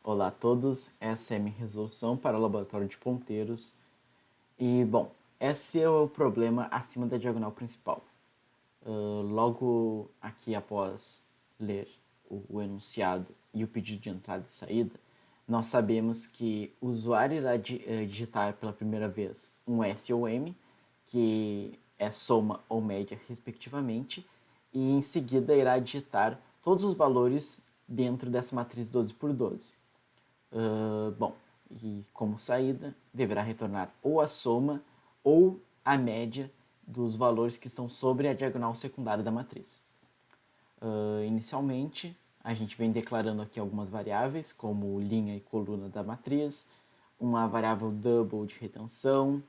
Olá a todos, essa é a minha resolução para o laboratório de ponteiros. E, bom, esse é o problema acima da diagonal principal. Logo aqui após ler o enunciado e o pedido de entrada e saída, nós sabemos que o usuário irá digitar pela primeira vez um S ou M, que é soma ou média respectivamente, e em seguida irá digitar todos os valores dentro dessa matriz 12 por 12. Bom, e como saída, deverá retornar ou a soma ou a média dos valores que estão sobre a diagonal secundária da matriz. Inicialmente, a gente vem declarando aqui algumas variáveis, como linha e coluna da matriz, uma variável double de retenção,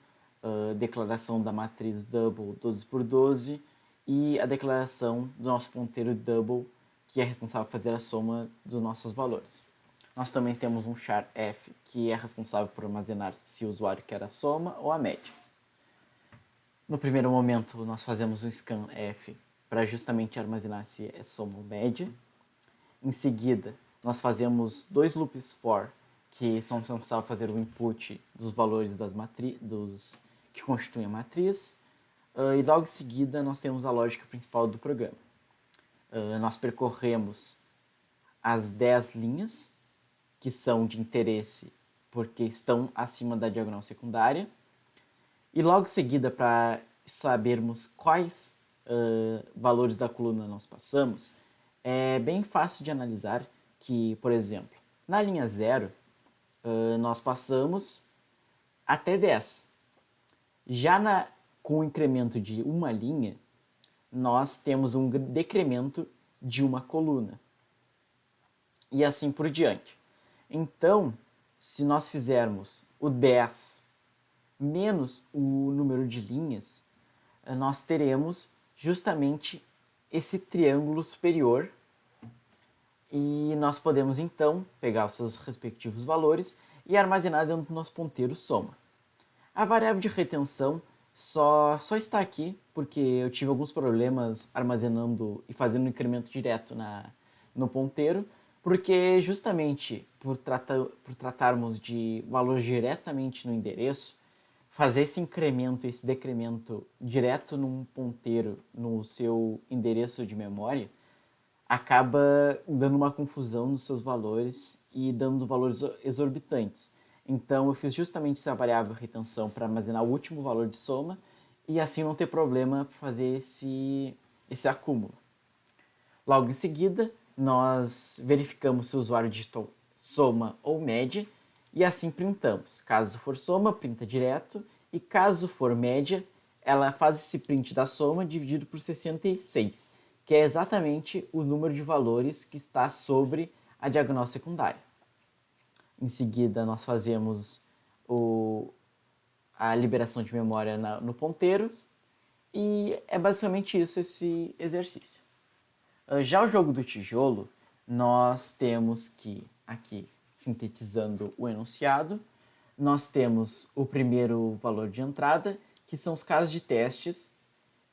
declaração da matriz double 12 por 12 e a declaração do nosso ponteiro double, que é responsável por fazer a soma dos nossos valores. Nós também temos um char f, que é responsável por armazenar se o usuário quer a soma ou a média. No primeiro momento, nós fazemos um scan f para justamente armazenar se é soma ou média. Em seguida, nós fazemos dois loops for, que são responsáveis por fazer o input dos valores dos que constituem a matriz. E logo em seguida, nós temos a lógica principal do programa. Nós percorremos as 10 linhas, que são de interesse porque estão acima da diagonal secundária. E logo em seguida, para sabermos quais valores da coluna nós passamos, é bem fácil de analisar que, por exemplo, na linha 0, nós passamos até 10. Já com o incremento de uma linha, nós temos um decremento de uma coluna. E assim por diante. Então, se nós fizermos o 10 menos o número de linhas, nós teremos justamente esse triângulo superior e nós podemos então pegar os seus respectivos valores e armazenar dentro do nosso ponteiro soma. A variável de retenção só está aqui porque eu tive alguns problemas armazenando e fazendo um incremento direto no ponteiro, porque justamente por tratarmos de valores diretamente no endereço, fazer esse incremento e esse decremento direto num ponteiro no seu endereço de memória acaba dando uma confusão nos seus valores e dando valores exorbitantes. Então eu fiz justamente essa variável retenção para armazenar o último valor de soma e assim não ter problema para fazer esse acúmulo. Logo em seguida, nós verificamos se o usuário digitou soma ou média e assim printamos. Caso for soma, printa direto e caso for média, ela faz esse print da soma dividido por 66, que é exatamente o número de valores que está sobre a diagonal secundária. Em seguida, nós fazemos a liberação de memória no ponteiro e é basicamente isso esse exercício. Já o jogo do tijolo, nós temos que, aqui sintetizando o enunciado, nós temos o primeiro valor de entrada, que são os casos de testes,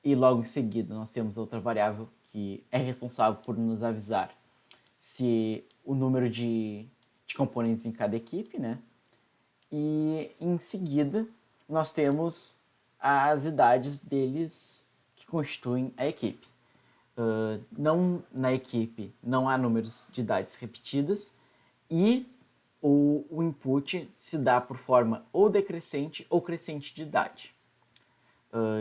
e logo em seguida nós temos outra variável que é responsável por nos avisar se o número de componentes em cada equipe, né? E em seguida nós temos as idades deles que constituem a equipe. Na equipe não há números de idades repetidas e o input se dá por forma ou decrescente ou crescente de idade.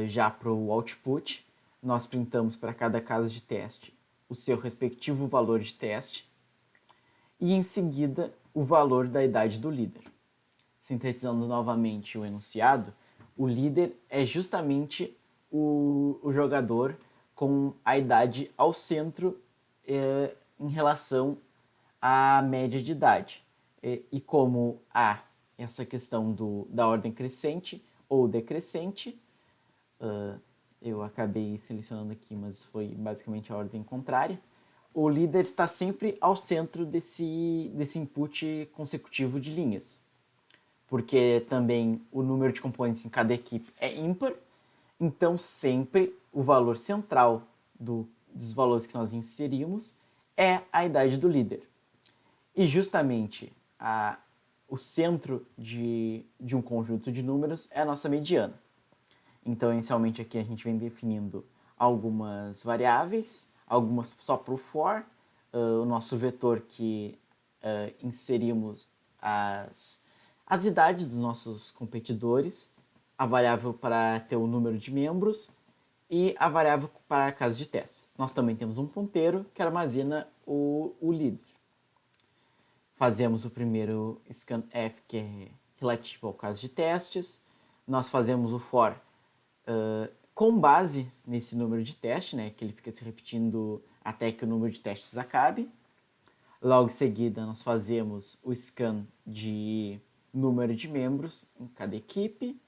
Já para o output, nós printamos para cada caso de teste o seu respectivo valor de teste e em seguida o valor da idade do líder. Sintetizando novamente o enunciado, o líder é justamente o jogador com a idade ao centro em relação à média de idade. E como há essa questão da ordem crescente ou decrescente, eu acabei selecionando aqui, mas foi basicamente a ordem contrária, o líder está sempre ao centro desse input consecutivo de linhas. Porque também o número de componentes em cada equipe é ímpar, então sempre o valor central dos valores que nós inserimos é a idade do líder. E justamente o centro de um conjunto de números é a nossa mediana. Então, inicialmente aqui a gente vem definindo algumas variáveis, algumas só para o for, o nosso vetor que inserimos as idades dos nossos competidores, a variável para ter o número de membros e a variável para caso de teste. Nós também temos um ponteiro que armazena o líder. Fazemos o primeiro scanf, que é relativo ao caso de testes. Nós fazemos o for com base nesse número de teste, né, que ele fica se repetindo até que o número de testes acabe. Logo em seguida, nós fazemos o scan de número de membros em cada equipe.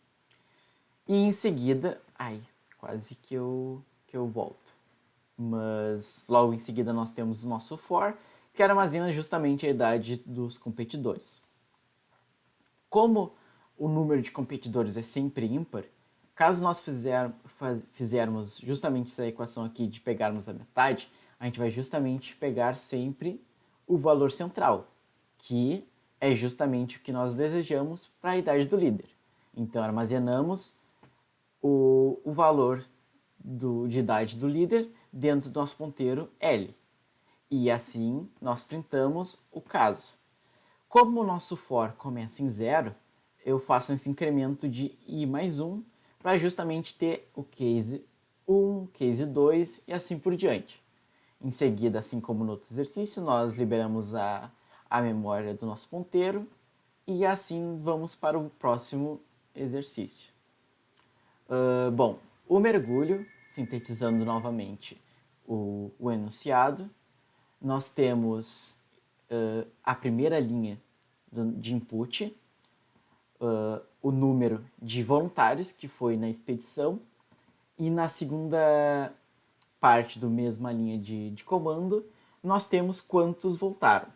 E em seguida, quase que eu volto. Mas logo em seguida nós temos o nosso for, que armazena justamente a idade dos competidores. Como o número de competidores é sempre ímpar, caso nós fizermos justamente essa equação aqui de pegarmos a metade, a gente vai justamente pegar sempre o valor central, que é justamente o que nós desejamos para a idade do líder. Então armazenamos o valor de idade do líder dentro do nosso ponteiro L. E assim nós printamos o caso. Como o nosso for começa em 0, eu faço esse incremento de i mais 1 para justamente ter o case 1, case 2 e assim por diante. Em seguida, assim como no outro exercício, nós liberamos a memória do nosso ponteiro e assim vamos para o próximo exercício. Bom, o mergulho, sintetizando novamente o enunciado, nós temos a primeira linha de input, o número de voluntários que foi na expedição, e na segunda parte da mesma linha de comando, nós temos quantos voltaram.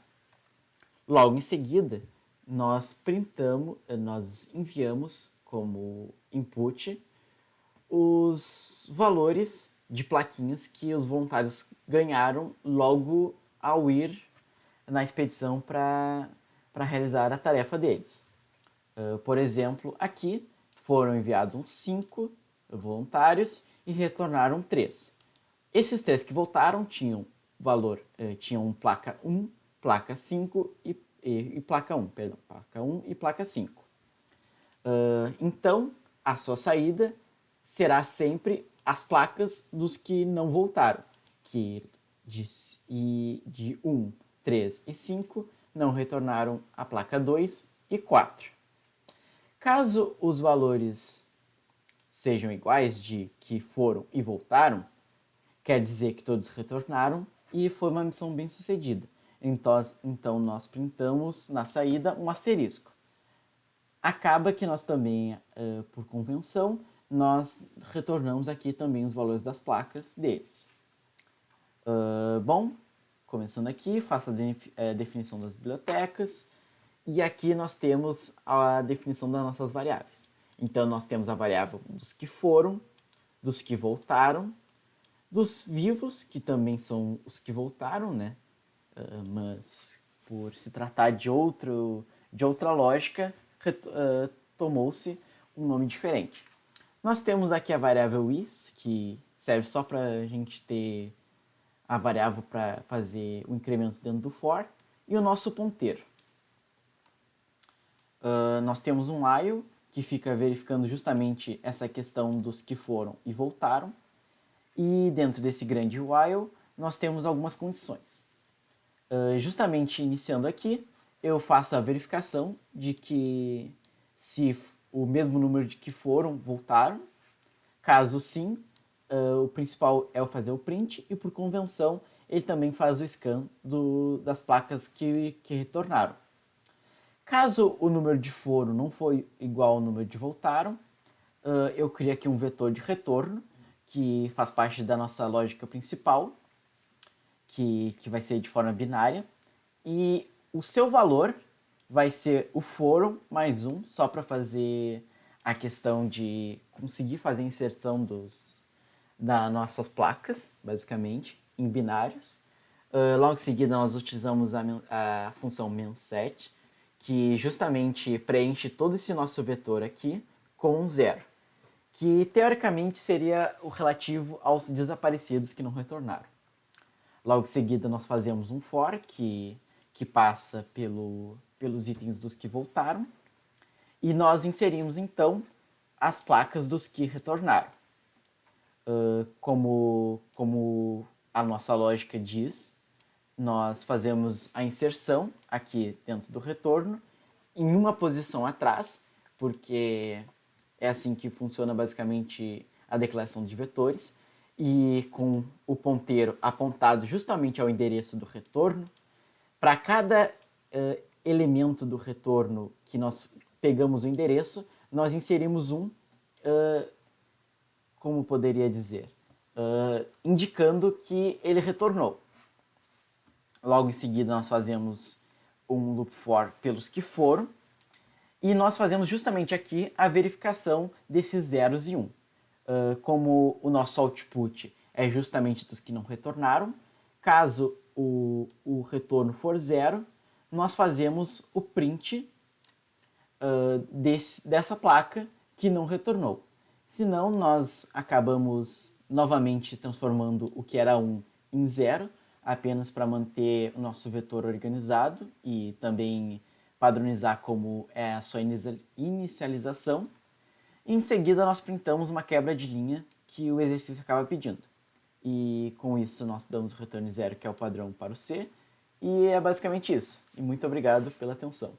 Logo em seguida, nós enviamos como input os valores de plaquinhas que os voluntários ganharam logo ao ir na expedição para realizar a tarefa deles. Por exemplo, aqui foram enviados 5 voluntários e retornaram 3. Esses 3 que voltaram tinham tinham placa 1, placa 5 e placa 1, perdão, placa 1 e placa 5. Então, a sua saída será sempre as placas dos que não voltaram, que de 1, 3 e 5 não retornaram a placa 2 e 4. Caso os valores sejam iguais de que foram e voltaram, quer dizer que todos retornaram e foi uma missão bem sucedida. Então nós printamos na saída um asterisco. Acaba que nós também, por convenção, nós retornamos aqui também os valores das placas deles. Bom, começando aqui, faço a definição das bibliotecas. E aqui nós temos a definição das nossas variáveis. Então nós temos a variável dos que foram, dos que voltaram, dos vivos, que também são os que voltaram, né? Mas por se tratar de outra lógica, tomou-se um nome diferente. Nós temos aqui a variável is, que serve só para a gente ter a variável para fazer o incremento dentro do for, e o nosso ponteiro. Nós temos um while, que fica verificando justamente essa questão dos que foram e voltaram. E dentro desse grande while, nós temos algumas condições. Justamente iniciando aqui, eu faço a verificação de que se o mesmo número de que foram voltaram. Caso sim, o principal é fazer o print e por convenção ele também faz o scan das placas que retornaram. Caso o número de foram não foi igual ao número de voltaram, eu crio aqui um vetor de retorno, que faz parte da nossa lógica principal, que vai ser de forma binária. E o seu valor vai ser o foram mais 1, só para fazer a questão de conseguir fazer a inserção das nossas placas, basicamente, em binários. Logo em seguida, nós utilizamos a função menset, que justamente preenche todo esse nosso vetor aqui com um zero, que teoricamente seria o relativo aos desaparecidos que não retornaram. Logo em seguida, nós fazemos um for que passa pelos itens dos que voltaram, e nós inserimos então as placas dos que retornaram. Como a nossa lógica diz, nós fazemos a inserção aqui dentro do retorno em uma posição atrás, porque é assim que funciona basicamente a declaração de vetores, e com o ponteiro apontado justamente ao endereço do retorno. Para cada elemento do retorno que nós pegamos o endereço, nós inserimos como poderia dizer, indicando que ele retornou. Logo em seguida, nós fazemos um loop for pelos que foram, e nós fazemos justamente aqui a verificação desses zeros e 1. Como o nosso output é justamente dos que não retornaram, caso o retorno for zero, nós fazemos o print dessa placa que não retornou. Senão, nós acabamos novamente transformando o que era 1 em 0, apenas para manter o nosso vetor organizado e também padronizar como é a sua inicialização. Em seguida, nós printamos uma quebra de linha que o exercício acaba pedindo. E com isso, nós damos o retorno zero, que é o padrão para o C. E é basicamente isso. E muito obrigado pela atenção.